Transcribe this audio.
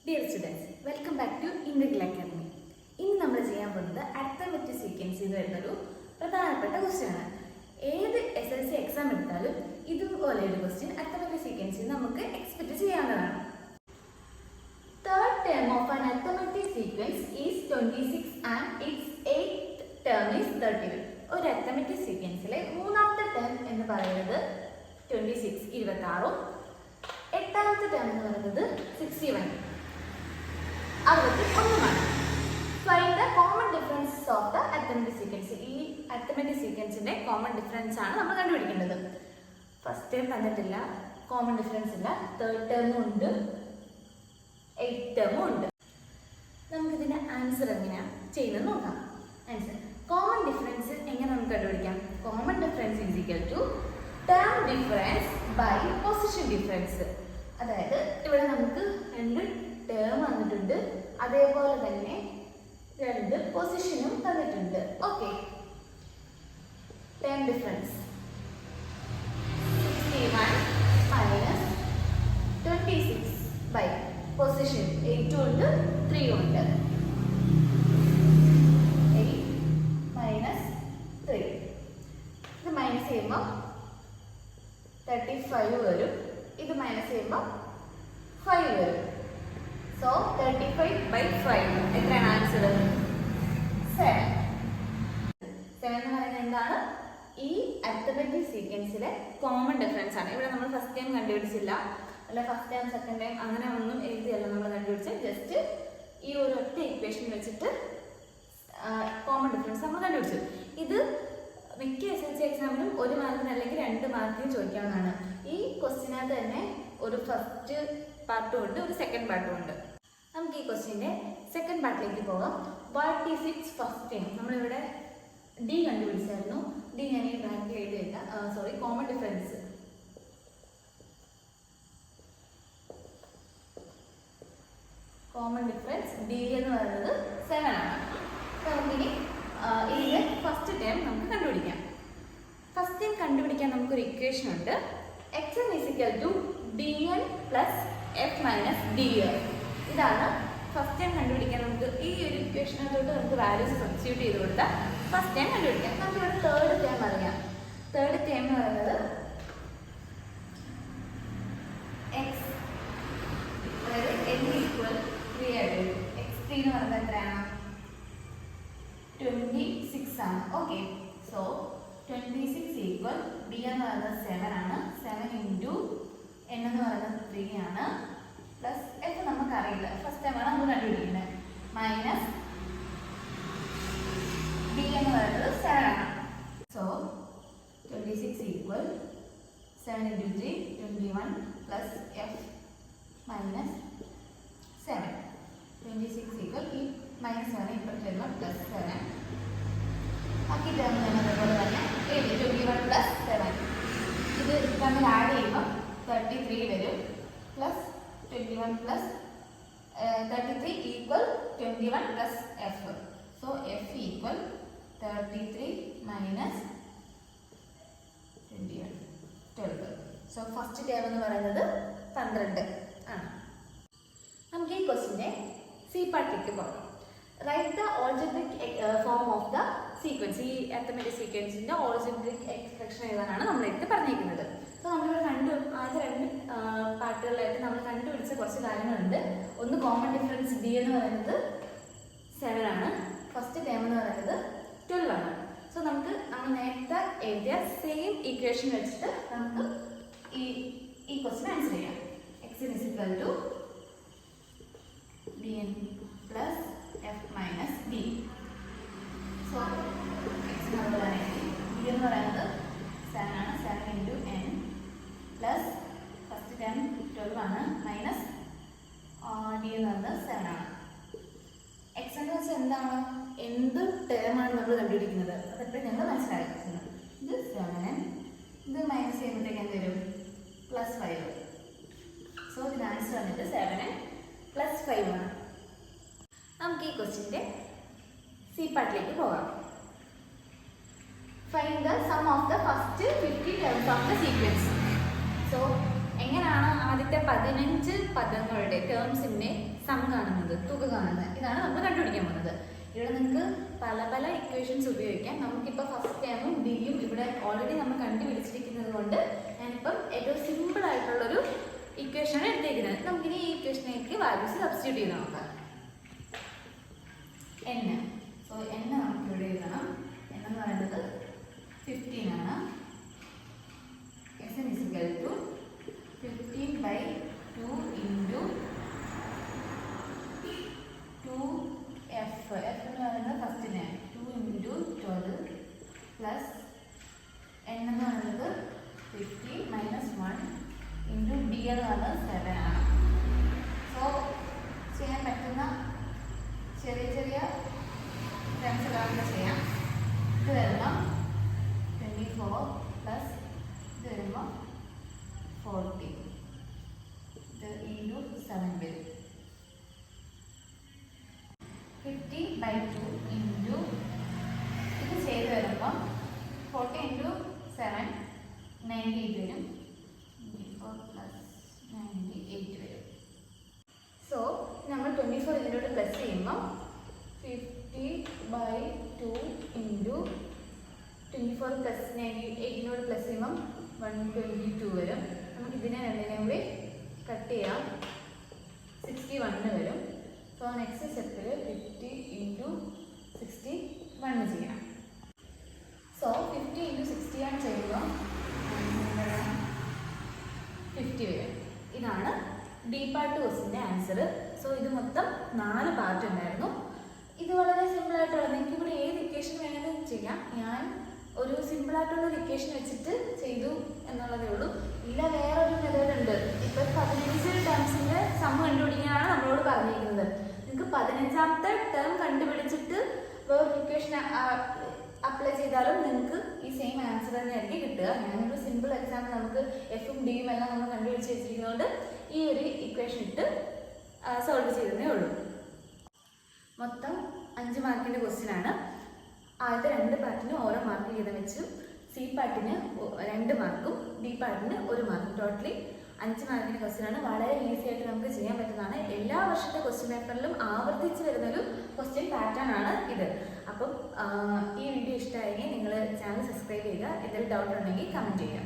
Dear students, welcome back to integral academy. ഇന്ന് നമ്മൾ ചെയ്യാൻ പോകുന്നത് അരിത്മെറ്റിക് സീക്വൻസിൽ വരുന്നൊരു പ്രധാനപ്പെട്ട ക്വസ്റ്റ്യൻ ആണ്. ഏത് SSLC എക്സാം എടുത്താലും ഇതുപോലെ ഒരു ക്വസ്റ്റ്യൻ അരിത്മെറ്റിക് സീക്വൻസിൽ നമുക്ക് എക്സ്പെക്ട് ചെയ്യാവുന്നതാണ്. Third term of an arithmetic sequence is 26 and its eighth term is 31. ഒരു arithmetic സീക്വൻസിലെ മൂന്നാമത്തെ ടേം എന്ന് പറയുന്നത് 26 26ഉം എട്ടാമത്തെ ടേം എന്ന് പറയുന്നത് 61 61മാണ്. Find the common difference of the arithmetic sequence. ഈ arithmetic sequenceന്റെ common difference ആണ് നമ്മൾ കണ്ടുപിടിക്കേണ്ടത്. ഫസ്റ്റ് ടേം തന്നിട്ടില്ല, കോമൺ ഡിഫറൻസ് ഇല്ല. തേർഡ് ടേമും ഉണ്ട്, എയ്ത്ത് ടേമും ഉണ്ട്. നമുക്കിതിന്റെ ആൻസർ എങ്ങനെയാണ് ചെയ്യുന്നത് നോക്കാം. ആൻസർ കോമൺ ഡിഫറൻസ് എങ്ങനെ നമുക്ക് കണ്ടുപിടിക്കാം? Common difference is equal to term difference by position difference. അതായത് ഇവിടെ നമുക്ക് രണ്ട് ടേം വന്നിട്ടുണ്ട്, അതേപോലെ തന്നെ രണ്ട് പൊസിഷനും തന്നിട്ടുണ്ട്. Okay, term difference 61 minus 26 by position 8 ഉണ്ട് 3 ഉണ്ട്. 8 മൈനസ് 3 ഇത് മൈനസ് ചെയ്യുമ്പോൾ 35 വരും, ഇത് മൈനസ് ചെയ്യുമ്പോൾ 5 വരും. സോ 35 by 5 എത്രയാണ് ആൻസർ? 7. 7 എന്ന് പറയുന്നത് എന്താണ്? ഈ അരിത്മെറ്റിക് സീക്വൻസിലെ കോമൺ ഡിഫറൻസ് ആണ്. ഇവിടെ നമ്മൾ ഫസ്റ്റ് ടൈം കണ്ടുപിടിച്ചില്ല, അല്ല ഫസ്റ്റ് ടൈം സെക്കൻഡ് ടൈം അങ്ങനെ ഒന്നും എഴുതിയല്ല നമ്മൾ കണ്ടുപിടിച്ചത്. ജസ്റ്റ് ഈ ഒരു ഒറ്റ ഇക്വേഷൻ വെച്ചിട്ട് കോമൺ ഡിഫറൻസ് നമ്മൾ കണ്ടുപിടിച്ചു. ഇത് മിക്ക SSLC എക്സാമിനും 1 മാർക്കിന് അല്ലെങ്കിൽ 2 മാർക്കിന് ചോദിക്കാവുന്നതാണ്. ഈ ക്വസ്റ്റ്യനകത്ത് തന്നെ ഒരു ഫസ്റ്റ് പാർട്ടും ഉണ്ട്, ഒരു സെക്കൻഡ് പാർട്ടും ഉണ്ട്. നമുക്ക് ഈ ക്വസ്റ്റ്യൻ്റെ സെക്കൻഡ് പാർട്ടിലേക്ക് പോകാം. What is it's first time? നമ്മളിവിടെ ഡി കണ്ടുപിടിച്ചായിരുന്നു. ഡി ഞാൻ ഈ ബ്രാക്കറ്റിൽ എഴുതി വെക്കാം. സോറി, കോമൺ ഡിഫറൻസ് ഡി എന്ന് പറയുന്നത് 7 ആണ്. അപ്പോൾ നമുക്കിനി ഇതിൻ്റെ ഫസ്റ്റ് ടൈം നമുക്ക് കണ്ടുപിടിക്കാം. ഫസ്റ്റ് ടൈം കണ്ടുപിടിക്കാൻ നമുക്കൊരു ഇക്വേഷൻ ഉണ്ട്. xn is equal to dn plus f minus df. ഇതാണ് ഫസ്റ്റ് ടൈം കണ്ടുപിടിക്കാൻ. നമുക്ക് ഈ ഒരു ഇക്വേഷനകത്തോട്ട് നമുക്ക് വാല്യൂസ് സബ്സ്റ്റിറ്റ്യൂട്ട് ചെയ്ത് കൊടുത്താൽ ഫസ്റ്റ് ടൈം കണ്ടുപിടിക്കാം. നമുക്കിവിടെ തേർഡ് ടൈം അറിയാം. തേർഡ് ടൈം എന്ന് പറയുന്നത് x, അതായത് n ഈക്വൽ 3 ആയിട്ട് വരും. x3 എന്ന് പറയുന്നത് എത്രയാണ്? 26 ആണ്. ഓക്കെ, സോ 26 ഈക്വൽ d എന്ന് പറയുന്നത് 7 ആണ്. 7 ഇൻറ്റു n എന്ന് പറയുന്നത് 3 ആണ്. പ്ലസ് f നമുക്കറിയില്ല, ഫസ്റ്റ് ടൈമാണ് നമ്മൾ കണ്ടുപിടിക്കുന്നത്. മൈനസ് d എന്ന് പറയുന്നത് 7 ആണ്. So 26 equal 7 into 3 21 plus f minus 7. 26 equal ഈ മൈനസ് 7 ഇപ്പോഴത്തെ പ്ലസ് 7. ബാക്കി ടേം അതേപോലെ തന്നെ 21 പ്ലസ് 7 ഇത് തമ്മിൽ ആഡ് ചെയ്യുമ്പോൾ 33 വരും. Plus 21 plus 33 equal 21 plus F. So F equal 33 minus 21 12. So first term എന്ന് പറയുന്നത് 12 ആണ്. നമുക്ക് ഈ ക്വസ്റ്റിൻ്റെ സി പാർട്ടിലേക്ക് പോകാം. Write the algebraic form of the sequence. ഈ അരിത്മെറ്റിക് സീക്വൻസിൻ്റെ ഓൾജിബ്രിക് എക്സ്പ്രഷൻ എഴുതാനാണ് നമ്മളിത് പറഞ്ഞിരിക്കുന്നത്. അപ്പോൾ നമ്മളിവിടെ ആദ്യ 2 പാർട്ടുകളിലായിട്ട് നമ്മൾ കണ്ടുപിടിച്ച കുറച്ച് കാര്യങ്ങളുണ്ട്. ഒന്ന് കോമൺ ഡിഫറൻസ് ഡി എന്ന് പറയുന്നത് 7 ആണ്. ഫസ്റ്റ് ടേം എന്ന് പറയുന്നത് 12 ആണ്. സോ നമുക്ക് നമ്മൾ നേരത്തെ എഴുതിയ സെയിം ഇക്വേഷൻ വെച്ചിട്ട് നമുക്ക് ഈ ക്വസ്റ്റ്യൻ ആൻസർ ചെയ്യാം. x is equal to dn plus f minus d. So x എന്ന് പറയുന്നത് 7 ആണ്. 7 into n plus first time 12 ആണ് മൈനസ് d എന്ന് പറയുന്നത് 7 ആണ്. എക്സ് എന്ന് വെച്ചാൽ എന്താണ്? എന്ത് ടേമാണ് നമ്മൾ കണ്ടുപിടിക്കുന്നത് അതെപ്പോഴും ഞങ്ങൾ മനസ്സിലാക്കുന്നത്. ഇത് 7, ഇത് മൈനസ് ചെയ്യുമ്പോഴത്തേക്ക് എന്ത് വരും? പ്ലസ് 5. സോ ഇതിന് ആൻസർ വന്നിട്ട് 7 പ്ലസ് 5 ആണ്. നമുക്ക് ഈ ക്വസ്റ്റ്യൻ്റെ സി പാർട്ടിലേക്ക് പോകാം. Find the sum of the first 50 terms of the sequence. So എങ്ങനെയാണ് ആദ്യത്തെ 15 പദങ്ങളുടെ ടേംസിന്റെ സം കാണുന്നത്, തുക കാണുന്നത്, ഇതാണ് നമ്മൾ കണ്ടുപിടിക്കാൻ പോകുന്നത്. ഇവിടെ നിങ്ങൾക്ക് പല പല ഇക്വേഷൻസ് ഉപയോഗിക്കാം. നമുക്കിപ്പോൾ ഫസ്റ്റ് ടേമും ഡിയും ഇവിടെ ഓൾറെഡി നമ്മൾ കണ്ടുപിടിച്ചിരിക്കുന്നത് കൊണ്ട് ഞാനിപ്പം ഏറ്റവും സിമ്പിൾ ആയിട്ടുള്ളൊരു ഇക്വേഷനാണ് എടുത്തേക്കുന്നത്. നമുക്കിനി ഈ ഇക്വേഷനിലേക്ക് വാല്യൂസ് സബ്സ്റ്റിറ്റ്യൂട്ട് ചെയ്ത് നോക്കാം. n, സോ n നമുക്ക് ഇവിടെ എഴുതണം. n എന്ന് പറയുന്നത് 15 ആണ്. Sn is equal to 15/2 into 2f. f എന്ന് പറയുന്നത് ഫസ്റ്റിന് 2 into 12 പ്ലസ് n എന്ന് പറയുന്നത് 50 minus 1 into d എന്ന് പറയുന്നത് 7 ആണ്. സോ ചെയ്യാൻ പറ്റുന്ന ചെറിയ ചെറിയ ടേംസുകളൊക്കെ ചെയ്യാം. ഇത് വരുമ്പോൾ 24 പ്ലസ് ഇത് വരുമ്പോൾ 40, ഇത് ഇൻറ്റു 7 വരും. 50/2 ഇൻറ്റു ഇത് ചെയ്ത് വരുമ്പോൾ 40 ഇൻറ്റു 7 98 വരും. 24 പ്ലസ് 98 വരും. സോ നമ്മൾ 24 ഇതിലോട്ട് പ്ലസ് ചെയ്യുമ്പോൾ 50/2 ഇൻറ്റു 24 പ്ലസ് 98 പ്ലസ് ചെയ്യുമ്പം 122 വരും. നമുക്ക് ഇതിനെ രണ്ടിനെയും കൂടി കട്ട് ചെയ്യാം. 61 വരും. സോ നെക്സ്റ്റ് സ്റ്റെപ്പിൽ 50 ഇൻറ്റു 61 ചെയ്യാം. സോ 50 ഇൻറ്റു 61 ചെയ്യുമ്പോൾ 50 വരും. ഇതാണ് ഡി പാർട്ട് ക്വസ്റ്റിൻ്റെ ആൻസർ. സോ ഇത് മൊത്തം 4 പാർട്ട് ഉണ്ടായിരുന്നു. ഇത് വളരെ സിമ്പിളായിട്ടുള്ളത്. നിങ്ങൾക്ക് ഇവിടെ ഏത് ഇക്വേഷൻ വേണമെങ്കിലും ചെയ്യാം. ഞാൻ ഒരു സിമ്പിളായിട്ടുള്ളൊരു ഇക്വേഷൻ വെച്ചിട്ട് ചെയ്തു എന്നുള്ളതേ ഉള്ളൂ. ഇല്ല വേറൊരു മെത്തേഡ് ഉണ്ട്. ഇപ്പം 15 ടേംസിൻ്റെ സം കണ്ടുപിടിക്കാനാണ് നമ്മളോട് പറഞ്ഞിരിക്കുന്നത്. നിങ്ങൾക്ക് 15ാമത്തെ ടേം കണ്ടുപിടിച്ചിട്ട് വേറൊരു ഇക്വേഷൻ അപ്ലൈ ചെയ്താലും നിങ്ങൾക്ക് ഈ സെയിം ആൻസർ തന്നെയായിരിക്കും കിട്ടുക. ഞാനൊരു സിമ്പിൾ എക്സാമ്പിൾ നമുക്ക് എഫും ഡിയും എല്ലാം നമ്മൾ കണ്ടുപിടിച്ച് വെച്ചിരിക്കുന്നതുകൊണ്ട് ഈ ഒരു ഇക്വേഷൻ ഇട്ട് സോൾവ് ചെയ്തതേ ഉള്ളൂ. മൊത്തം 5 മാർക്കിൻ്റെ ക്വസ്റ്റ്യൻ ആണ്. ആദ്യത്തെ 2 പാർട്ടിന് ഓരോ മാർക്ക് വീതം വെച്ചു. സി പാർട്ടിന് 2 മാർക്കും ഡി പാർട്ടിന് 1 മാർക്കും. ടോട്ടലി 5 മാർക്കിൻ്റെ ക്വസ്റ്റ്യൻ ആണ്. വളരെ ഈസി ആയിട്ട് നമുക്ക് ചെയ്യാൻ പറ്റുന്നതാണ്. എല്ലാ വർഷത്തെ ക്വസ്റ്റ്യൻ പേപ്പറിലും ആവർത്തിച്ച് വരുന്നൊരു ക്വസ്റ്റ്യൻ പാറ്റേൺ ആണ് ഇത്. അപ്പം ഈ വീഡിയോ ഇഷ്ടമായെങ്കിൽ നിങ്ങൾ ചാനൽ സബ്സ്ക്രൈബ് ചെയ്യുക. എന്തെങ്കിലും ഡൗട്ട് ഉണ്ടെങ്കിൽ കമൻറ്റ് ചെയ്യുക.